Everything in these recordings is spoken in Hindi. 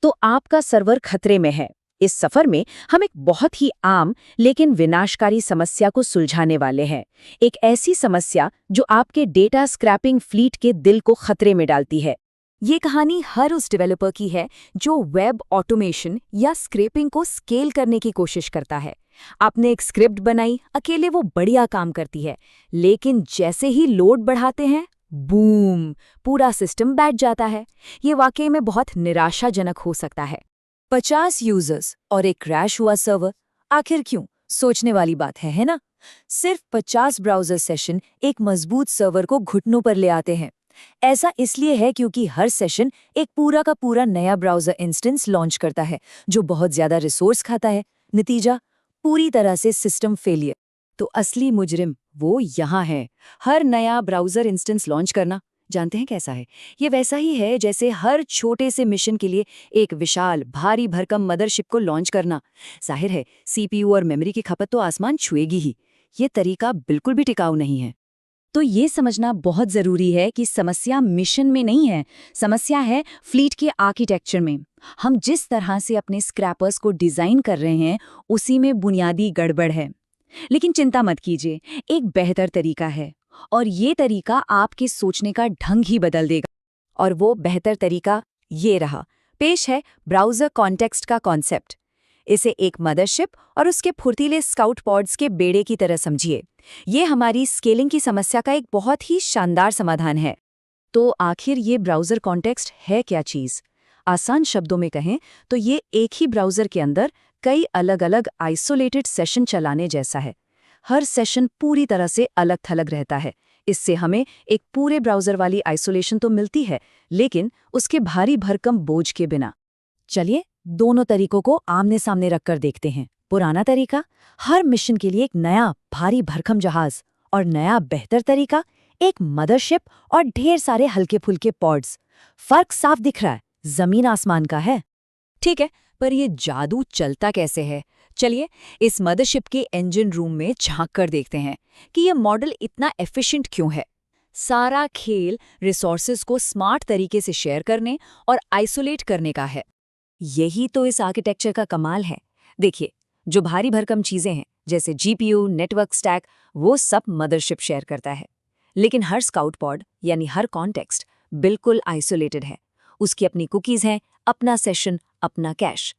तो आपका सर्वर खतरे में है। इस सफर में हम एक बहुत ही आम लेकिन विनाशकारी समस्या को सुलझाने वाले हैं। एक ऐसी समस्या जो आपके डेटा स्क्रैपिंग फ्लीट के दिल को खतरे में डालती है। ये कहानी हर उस डेवलपर की है जो वेब ऑटोमेशन या स्क्रैपिंग को स्केल करने की कोशिश करता है। आपने एक स्क्रिप्ट बनाई, अकेले वो बढ़िया काम करती है, लेकिन जैसे ही लोड बढ़ाते हैं, बूम, पूरा सिस्टम बैठ जाता है। ये वाकई में बहुत निराशाजनक हो सकता है। 50 यूजर्स और एक क्रैश हुआ सर्वर, आखिर क्यों? सोचने वाली बात है ना? सिर्फ 50 ब्राउजर सेशन एक मजबूत सर्वर को घुटनों पर ले आते हैं। ऐसा इसलिए है क्योंकि हर सेशन एक पूरा का पूरा नया ब्राउजर इंस्टेंस लॉन्च करता है, जो बहुत ज्यादा रिसोर्स खाता है। नतीजा, पूरी तरह से सिस्टम फेलियर। तो असली मुजरिम वो यहाँ है। हर नया ब्राउजर इंस्टेंस लॉन्च करना, जानते हैं कैसा है? ये वैसा ही है जैसे हर छोटे से मिशन के लिए एक विशाल भारी भरकम मदरशिप को लॉन्च करना। जाहिर है, सीपीयू और मेमोरी की खपत तो आसमान छुएगी ही। ये तरीका बिल्कुल भी टिकाऊ नहीं है। तो ये समझना बहुत ज़रूरी है कि समस्या मिशन में नहीं है, समस्या है फ्लीट के आर्किटेक्चर में। हम जिस तरह से अपने स्क्रैपर्स को डिज़ाइन कर रहे हैं, उसी में बुनियादी गड़बड़ है। लेकिन चिंता मत कीजिए, एक बेहतर तरीका है, और ये तरीका आपके सोचने का ढंग ही बदल देगा। और वो बेहतर तरीका ये रहा। पेश है ब्राउज़र कॉन्टेक्स्ट का कॉन्सेप्ट। इसे एक मदरशिप और उसके फुर्तीले स्काउट पॉड्स के बेड़े की तरह समझिए। ये हमारी स्केलिंग की समस्या का एक बहुत ही शानदार समाधान है। तो आखिर ये ब्राउज़र कॉन्टेक्स्ट है क्या चीज़? आसान शब्दों में कहें तो ये एक ही ब्राउज़र के अंदर कई अलग अलग आइसोलेटेड सेशन चलाने जैसा है। हर सेशन पूरी तरह से अलग थलग रहता है। इससे हमें एक पूरे ब्राउज़र वाली आइसोलेशन तो मिलती है, लेकिन उसके भारी भरकम बोझ के बिना। चलिए दोनों तरीकों को आमने सामने रखकर देखते हैं। पुराना तरीका, हर मिशन के लिए एक नया भारी भरकम जहाज, और नया बेहतर तरीका, एक मदरशिप और ढेर सारे हल्के फुल्के पॉड्स। फर्क साफ दिख रहा है, जमीन आसमान का है। ठीक है, पर ये जादू चलता कैसे है? चलिए इस मदरशिप के इंजन रूम में झांक कर देखते हैं कि ये मॉडल इतना एफिशिएंट क्यों है। सारा खेल रिसोर्सेज को स्मार्ट तरीके से शेयर करने और आइसोलेट करने का है। यही तो इस आर्किटेक्चर का कमाल है। देखिए, जो भारी भरकम चीजें हैं जैसे जीपीयू, नेटवर्क स्टैक, वो सब मदरशिप शेयर करता है, लेकिन हर स्काउट पॉड यानी हर कॉन्टेक्स्ट बिल्कुल आइसोलेटेड है। उसकी अपनी कुकीज हैं, अपना सेशन, अपना कैश।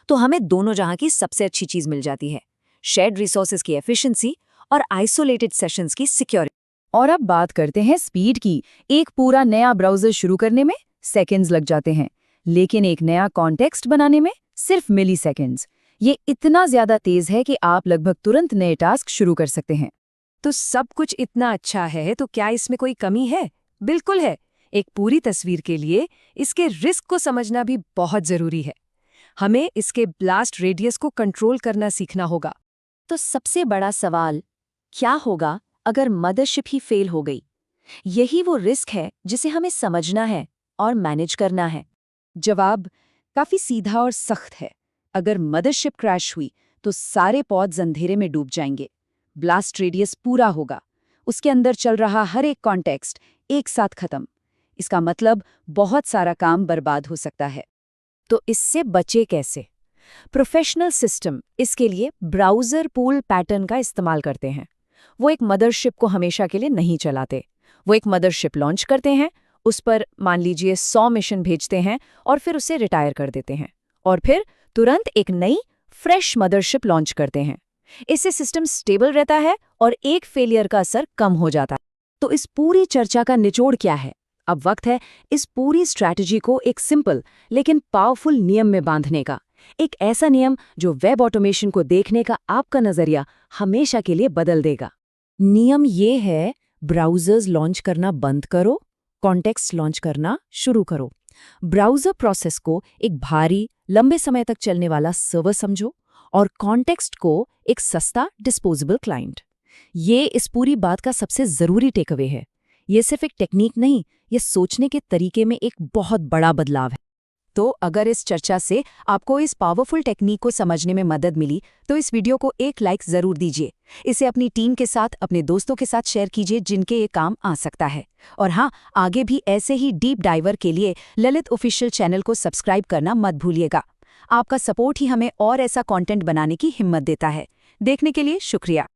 तो हमें दोनों जहां की सबसे अच्छी चीज मिल जाती है, शेयर्ड रिसोर्सेज की एफिशिएंसी और आइसोलेटेड सेशंस की सिक्योरिटी। और अब बात करते हैं स्पीड की। एक पूरा नया ब्राउज़र शुरू करने में सेकंड्स लग जाते हैं, लेकिन एक नया कॉन्टेक्स्ट बनाने में सिर्फ मिली सेकेंड्स। ये इतना ज्यादा तेज है कि आप लगभग तुरंत नए टास्क शुरू कर सकते हैं। तो सब कुछ इतना अच्छा है, तो क्या इसमें कोई कमी है? बिल्कुल है। एक पूरी तस्वीर के लिए इसके रिस्क को समझना भी बहुत जरूरी है। हमें इसके ब्लास्ट रेडियस को कंट्रोल करना सीखना होगा। तो सबसे बड़ा सवाल, क्या होगा अगर मदरशिप ही फेल हो गई? यही वो रिस्क है जिसे हमें समझना है और मैनेज करना है। जवाब काफी सीधा और सख्त है। अगर मदरशिप क्रैश हुई तो सारे पॉड्स अंधेरे में डूब जाएंगे। ब्लास्ट रेडियस पूरा होगा, उसके अंदर चल रहा हर एक कॉन्टेक्स्ट एक साथ खत्म। इसका मतलब बहुत सारा काम बर्बाद हो सकता है। तो इससे बचे कैसे? प्रोफेशनल सिस्टम इसके लिए ब्राउज़र पूल पैटर्न का इस्तेमाल करते हैं। वो एक मदरशिप को हमेशा के लिए नहीं चलाते। वो एक मदरशिप लॉन्च करते हैं, उस पर मान लीजिए 100 मिशन भेजते हैं और फिर उसे रिटायर कर देते हैं, और फिर तुरंत एक नई फ्रेश मदरशिप लॉन्च करते हैं। इससे सिस्टम स्टेबल रहता है और एक फेलियर का असर कम हो जाता है। तो इस पूरी चर्चा का निचोड़ क्या है? अब वक्त है इस पूरी स्ट्रैटेजी को एक सिंपल लेकिन पावरफुल नियम में बांधने का। एक ऐसा नियम जो वेब ऑटोमेशन को देखने का आपका नजरिया हमेशा के लिए बदल देगा। नियम ये है, ब्राउज़र्स लॉन्च करना बंद करो, कॉन्टेक्स्ट लॉन्च करना शुरू करो। ब्राउज़र प्रोसेस को एक भारी, लंबे समय तक चलने वाला सर्वर समझो, और कॉन्टेक्स्ट को एक सस्ता, डिस्पोजेबल क्लाइंट। ये इस पूरी बात का सबसे ज़रूरी टेकअवे है। ये सिर्फ एक टेक्निक नहीं, ये सोचने के तरीके में एक बहुत बड़ा बदलाव है। तो अगर इस चर्चा से आपको इस पावरफुल टेक्निक को समझने में मदद मिली तो इस वीडियो को एक लाइक ज़रूर दीजिए। इसे अपनी टीम के साथ, अपने दोस्तों के साथ शेयर कीजिए जिनके ये काम आ सकता है। और हाँ, आगे भी ऐसे ही डीप डाइवर के लिए ललित ऑफिशियल चैनल को सब्सक्राइब करना मत भूलिएगा। आपका सपोर्ट ही हमें और ऐसा कंटेंट बनाने की हिम्मत देता है। देखने के लिए शुक्रिया।